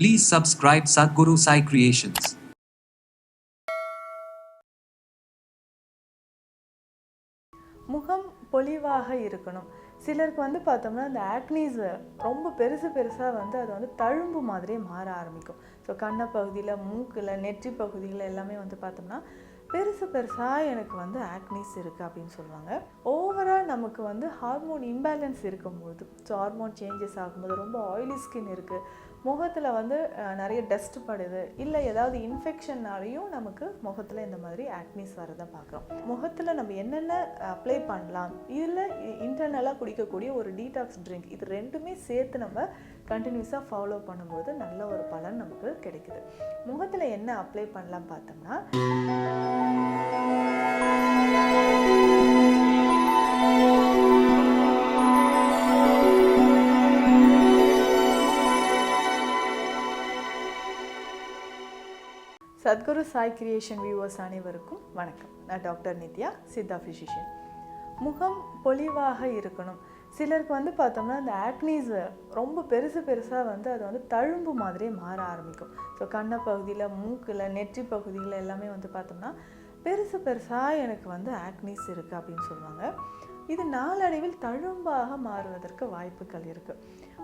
Please subscribe Sadhguru Sai Creations. முகம் பொலிவாக இருக்கணும். சிலருக்கு பார்த்தோம்னா இந்த ஆக்னீஸ் ரொம்ப பெருசாக அது தழும்பு மாதிரி மாற ஆரம்பிக்கும். ஸோ கண்ணை பகுதியில், மூக்கில், நெற்றி பகுதியில் எல்லாமே பார்த்தோம்னா பெருசாக எனக்கு ஆக்னீஸ் இருக்குது அப்படின்னு சொல்லுவாங்க. ஓவரால் நமக்கு ஹார்மோன் இம்பேலன்ஸ் இருக்கும்போது, ஸோ ஹார்மோன் சேஞ்சஸ் ஆகும்போது ரொம்ப ஆயிலி ஸ்கின் இருக்குது, முகத்தில் நிறைய டஸ்ட் படுது, இல்லை ஏதாவது இன்ஃபெக்ஷன்னாலையும் நமக்கு முகத்தில் இந்த மாதிரி ஆக்னீஸ் வரதை பார்க்குறோம். முகத்தில் நம்ம என்னென்ன அப்ளை பண்ணலாம், இதில் இன்டர்னலாக குடிக்கக்கூடிய ஒரு டீடாக்ஸ் ட்ரிங்க், இது ரெண்டுமே சேர்த்து நம்ம கண்டினியூஸாக ஃபாலோ பண்ணும்போது நல்ல ஒரு பலன் நமக்கு கிடைக்குது. முகத்தில் என்ன அப்ளை பண்ணலாம் பார்த்தோம்னா, சத்குரு சாய் கிரியேஷன் வியூவர்ஸ் அனைவருக்கும் வணக்கம். நான் டாக்டர் நித்யா, சித்தா ஃபிசிஷியன். முகம் பொலிவாக இருக்கணும். சிலருக்கு பார்த்தோம்னா இந்த ஆக்னீஸ் ரொம்ப பெருசாக அது தழும்பு மாதிரியே மாற ஆரம்பிக்கும். ஸோ கண்ணை பகுதியில், மூக்கில், நெற்றி பகுதியில் எல்லாமே பார்த்தோம்னா பெருசாக எனக்கு ஆக்னீஸ் இருக்குது அப்படின்னு சொல்லுவாங்க. இது நாளடைவில் தழும்பாக மாறுவதற்கு வாய்ப்புகள் இருக்குது.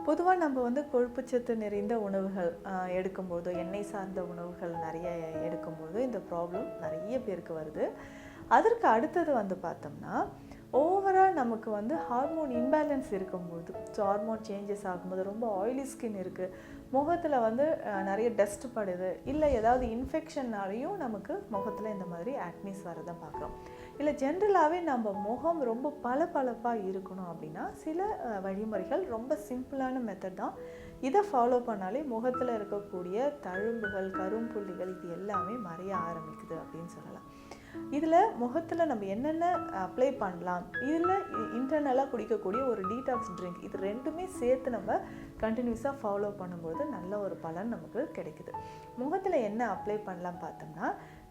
பொதுவாக நம்ம கொழுப்புச்சத்து நிறைந்த உணவுகள் எடுக்கும்போது, எண்ணெய் சார்ந்த உணவுகள் நிறைய எடுக்கும்போது இந்த ப்ராப்ளம் நிறைய பேருக்கு வருது. அதற்கு அடுத்தது பார்த்தோம்னா ஓவரால் நமக்கு ஹார்மோன் இம்பேலன்ஸ் இருக்கும்போது, ஸோ ஹார்மோன் சேஞ்சஸ் ஆகும்போது ரொம்ப ஆயிலி ஸ்கின் இருக்குது, முகத்தில் நிறைய டஸ்ட் படுது, இல்லை ஏதாவது இன்ஃபெக்ஷன்னாலையும் நமக்கு முகத்தில் இந்த மாதிரி ஆக்னீஸ் வரதை பார்க்குறோம். இல்லை ஜென்ரலாகவே நம்ம முகம் ரொம்ப பளபளப்பாக இருக்கணும் அப்படின்னா சில வழிமுறைகள், ரொம்ப சிம்பிளான மெத்தட் தான். இதை ஃபாலோ பண்ணாலே முகத்தில் இருக்கக்கூடிய தழும்புகள், கரும்புள்ளிகள் இது எல்லாமே மறைய ஆரம்பிக்குது அப்படின்னு சொல்லலாம். இதில் முகத்தில் நம்ம என்னென்ன அப்ளை பண்ணலாம், இதில் இன்டர்னலாக குடிக்கக்கூடிய ஒரு டீடாக்ஸ் ட்ரிங்க், இது ரெண்டுமே சேர்த்து நம்ம கண்டினியூஸாக ஃபாலோ பண்ணும்போது நல்ல ஒரு பலன் நமக்கு கிடைக்குது. முகத்தில் என்ன அப்ளை பண்ணலாம் பார்த்தோம்னா,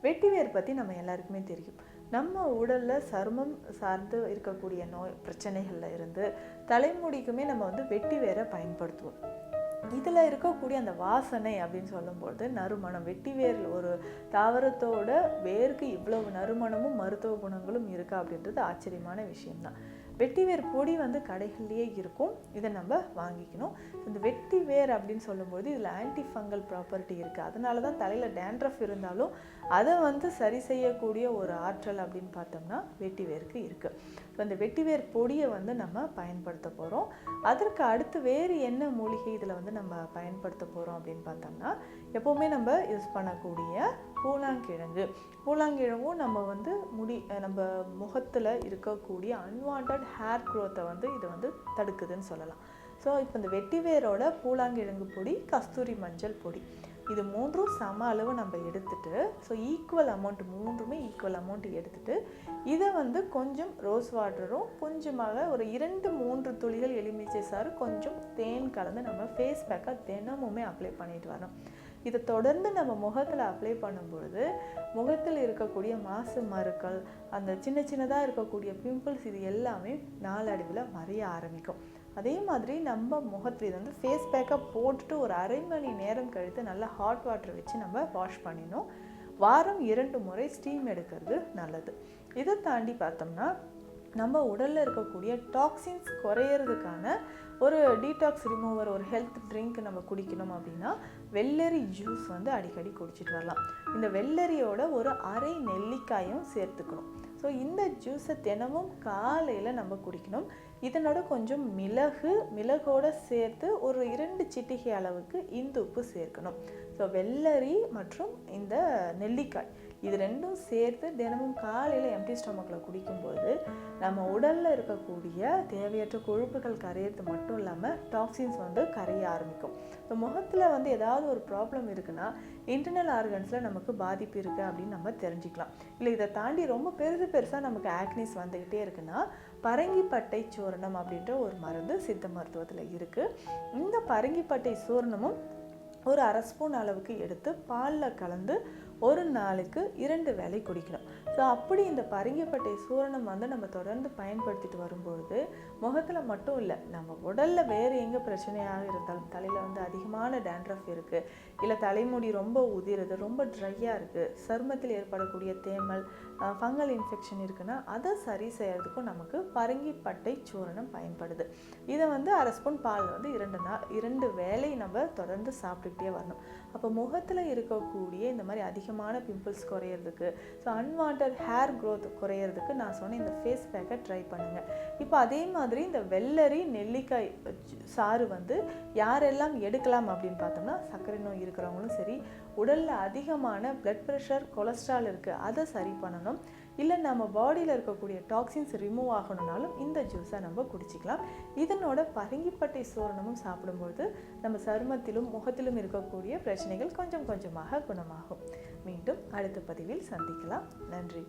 வெட்டிவேர் பற்றி நம்ம எல்லாருக்குமே தெரியும். நம்ம உடலில் சருமம் சார்ந்து இருக்கக்கூடிய நோய் பிரச்சனைகளில் இருந்து தலைமுடிக்குமே நம்ம வெட்டிவேரை பயன்படுத்துவோம். இதில் இருக்கக்கூடிய அந்த வாசனை அப்படின்னு சொல்லும்போது நறுமணம், வெட்டிவேர் ஒரு தாவரத்தோட வேருக்கு இவ்வளவு நறுமணமும் மருத்துவ குணங்களும் இருக்கா அப்படின்றது ஆச்சரியமான விஷயம்தான். வெட்டிவேர் பொடி கடைகள்லேயே இருக்கும், இதை நம்ம வாங்கிக்கணும். இந்த வெட்டிவேர் அப்படின்னு சொல்லும்போது இதில் ஆன்டி ஃபங்கல் ப்ராப்பர்ட்டி இருக்குது. அதனால தான் தலையில் டேண்ட்ரஃப் இருந்தாலும் அதை சரி செய்யக்கூடிய ஒரு ஆற்றல் அப்படின்னு பார்த்தோம்னா வெட்டிவேருக்கு இருக்குது. ஸோ அந்த வெட்டிவேர் பொடியை நம்ம பயன்படுத்த போகிறோம். அதற்கு அடுத்து வேறு என்ன மூலிகை இதில் நம்ம பயன்படுத்த போகிறோம் அப்படின்னு பார்த்தோம்னா, எப்போவுமே நம்ம யூஸ் பண்ணக்கூடிய பூலாங்கிழங்கும் நம்ம முகத்தில் இருக்கக்கூடிய அன்வான்ட் ஹேர் க்ரோத்தை இது தடுக்குதுன்னு சொல்லலாம். ஸோ இப்போ இந்த வெட்டிவேரோட பூலாங்கிழங்கு பொடி, கஸ்தூரி மஞ்சள் பொடி, இது மூன்றும் சம அளவு நம்ம எடுத்துட்டு, ஸோ மூன்றுமே ஈக்குவல் அமௌண்ட் எடுத்துட்டு இதை கொஞ்சம் ரோஸ் வாட்டரும் கொஞ்சமாக ஒரு 2-3 துளிகள் எலுமிச்சை சாறு, கொஞ்சம் தேன் கலந்து நம்ம ஃபேஸ் பேக்காக தினமுமே அப்ளை பண்ணிட்டு வரோம். இதை தொடர்ந்து நம்ம முகத்தில் அப்ளை பண்ணும்பொழுது முகத்தில் இருக்கக்கூடிய மாசு மருக்கள், அந்த சின்னதாக இருக்கக்கூடிய பிம்பிள்ஸ் இது எல்லாமே நாளடைவில் மறைய ஆரம்பிக்கும். அதே மாதிரி நம்ம முகத்தில் இது ஃபேஸ் பேக்காக போட்டுட்டு ஒரு அரை மணி நேரம் கழித்து நல்லா ஹாட் வாட்டர் வச்சு நம்ம வாஷ் பண்ணிடணும். வாரம் 2 முறை ஸ்டீம் எடுக்கிறது நல்லது. இதை தாண்டி பார்த்தோம்னா நம்ம உடலில் இருக்கக்கூடிய டாக்ஸின்ஸ் குறையிறதுக்கான ஒரு டீடாக்ஸ் ரிமூவர், ஒரு ஹெல்த் ட்ரிங்க் நம்ம குடிக்கணும் அப்படின்னா வெள்ளரி ஜூஸ் அடிக்கடி குடிச்சிட்டு வரலாம். இந்த வெள்ளரியோட ஒரு அரை நெல்லிக்காயும் சேர்த்துக்கணும். ஸோ இந்த ஜூஸை தினமும் காலையில் நம்ம குடிக்கணும். இதனோட கொஞ்சம் மிளகோடு சேர்த்து ஒரு 2 சிட்டிகை அளவுக்கு இந்துப்பு சேர்க்கணும். ஸோ வெள்ளரி மற்றும் இந்த நெல்லிக்காய் இது ரெண்டும் சேர்த்து தினமும் காலையில் எம்டி ஸ்டொமக்கில் குடிக்கும்போது நம்ம உடலில் இருக்கக்கூடிய தேவையற்ற கொழுப்புகள் கரையிறது மட்டும் இல்லாமல் டாக்ஸின்ஸ் கரைய ஆரம்பிக்கும். ஸோ முகத்தில் ஏதாவது ஒரு ப்ராப்ளம் இருக்குன்னா இன்டர்னல் ஆர்கன்ஸில் நமக்கு பாதிப்பு இருக்குது அப்படின்னு நம்ம தெரிஞ்சுக்கலாம். இல்லை இதை தாண்டி ரொம்ப பெருசாக நமக்கு ஆக்னீஸ் வந்துக்கிட்டே இருக்குன்னா பரங்கிப்பட்டை சூரணம் அப்படின்ற ஒரு மருந்து சித்த மருத்துவத்தில் இருக்குது. இந்த பரங்கிப்பட்டை சூரணமும் ஒரு அரை ஸ்பூன் அளவுக்கு எடுத்து பாலில் கலந்து ஒரு நாளுக்கு 2 வேளை குடிக்கணும். ஸோ ஸோ அப்படி இந்த பரங்கிப்பட்டை சூரணம் வந்து நம்ம தொடர்ந்து பயன்படுத்திட்டு வரும்பொழுது முகத்தில் மட்டும் இல்லை, நம்ம உடலில் வேறு எங்கே பிரச்சனையாக இருந்தாலும், தலையில் வந்து அதிகமான டேண்ட்ரஃப் இருக்குது, இல்லை தலைமுடி ரொம்ப உதிருது, ரொம்ப ட்ரையாக இருக்குது, சருமத்தில் ஏற்படக்கூடிய தேமல், ஃபங்கல் இன்ஃபெக்ஷன் இருக்குன்னா அதை சரி செய்யறதுக்கும் நமக்கு பரங்கிப்பட்டை சூரணம் பயன்படுது. இதை வந்து அரை ஸ்பூன் பால் வந்து 2 வேளை நம்ம தொடர்ந்து சாப்பிட்டுக்கிட்டே வரணும். அப்போ முகத்தில் இருக்கக்கூடிய இந்த மாதிரி அதிகமான பிம்பிள்ஸ் குறையிறதுக்கு, ஸோ அன்வான்ட் ஹேர் க்ரோத் குறையிறதுக்கு நான் சொன்ன இந்த ஃபேஸ் பேக்கை ட்ரை பண்ணுங்கள். இப்போ அதே மாதிரி இந்த வெள்ளரி நெல்லிக்காய் சாறு வந்து யாரெல்லாம் எடுக்கலாம் அப்படின்னு பார்த்தோம்னா, சர்க்கரை நோய் இருக்கிறவங்களும் சரி, உடலில் அதிகமான பிளட் ப்ரெஷர், கொலஸ்ட்ரால் இருக்குது, அதை சரி பண்ணணும், இல்லை நம்ம பாடியில் இருக்கக்கூடிய டாக்ஸின்ஸ் ரிமூவ் ஆகணும்னாலும் இந்த ஜூஸை நம்ம குடிச்சிக்கலாம். இதனோட பரங்கிப்பட்டை சூரணமும் சாப்பிடும்பொழுது நம்ம சருமத்திலும் முகத்திலும் இருக்கக்கூடிய பிரச்சனைகள் கொஞ்சம் கொஞ்சமாக குணமாகும். மீண்டும் அடுத்த பதிவில் சந்திக்கலாம். நன்றி.